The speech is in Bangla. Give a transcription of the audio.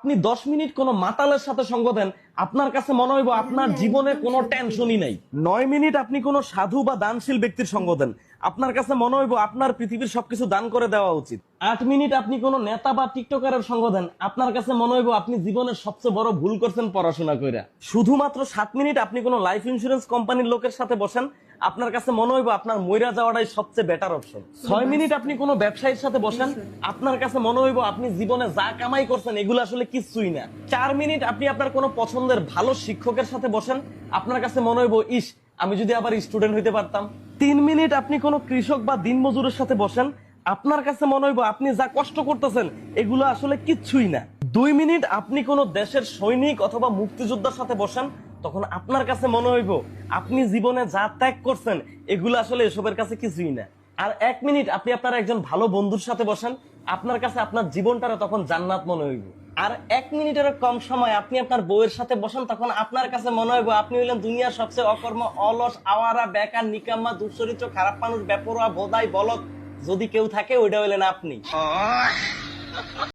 আপনি 10 মিনিট কোনো মাতালের সাথে সঙ্গ দেন, আপনার কাছে মনে হইব আপনার জীবনে কোনো টেনশনই নাই। 9 মিনিট আপনি কোনো সাধু বা দানশীল ব্যক্তির সঙ্গ দেন, আপনার কাছে মনে হইব আপনার পৃথিবীর সবকিছু দান করে দেওয়া উচিত। 8 মিনিট আপনি কোনো নেতা বা টিকটকারের সঙ্গ দেন, আপনার কাছে মনে হইব আপনি জীবনের সবচেয়ে বড় ভুল করছেন পড়াশোনা কইরা। শুধুমাত্র 7 মিনিট আপনি কোনো লাইফ ইন্স্যুরেন্স কোম্পানির লোকের সাথে বসেন, আপনার কাছে মনে হইব আপনার মইরা যাওয়াটাই সবচেয়ে বেটার অপশন। 6 মিনিট আপনি কোনো ব্যবসায়ীর সাথে বসেন, আপনার কাছে মনে হইব আপনি জীবনে যা কামাই করছেন এগুলো আসলে কিছুই না। 4 মিনিট আপনি আপনার কোনো পছন্দের ভালো শিক্ষকের সাথে বসেন, আপনার কাছে মনে হইব ইস, আমি যদি আবার স্টুডেন্ট হইতে পারতাম। 3 মিনিট আপনি কোনো কৃষক বা দিনমজুরের সাথে বসেন, আপনার কাছে মনে হইব আপনি যা কষ্ট করতেছেন এগুলো আসলে কিচ্ছুই না। 2 মিনিট আপনি কোনো দেশের সৈনিক অথবা মুক্তিযোদ্ধার সাথে বসেন, তখন আপনার কাছে মনে হইব আপনি জীবনে যা ত্যাগ করছেন এগুলো আসলে এসবের কাছে কিছুই না। আর 1 মিনিট আপনি আপনার একজন ভালো বন্ধুর সাথে বসেন, আপনার কাছে আপনার জীবনটারে তখন জান্নাত মনে হইব। আর 1 মিনিটের কম সময় আপনি আপনার বউয়ের সাথে বসেন, তখন আপনার কাছে মনে হইব আপনি হইলেন দুনিয়ার সবচেয়ে অকর্ম, অলস, আওয়ারা, বেকার, নিকাম্মা, দুশ্চরিত্র, খারাপ মানুষ, বেপরোয়া, বোধাই, বলদ যদি কেউ থাকে ওইটা হইলেন আপনি।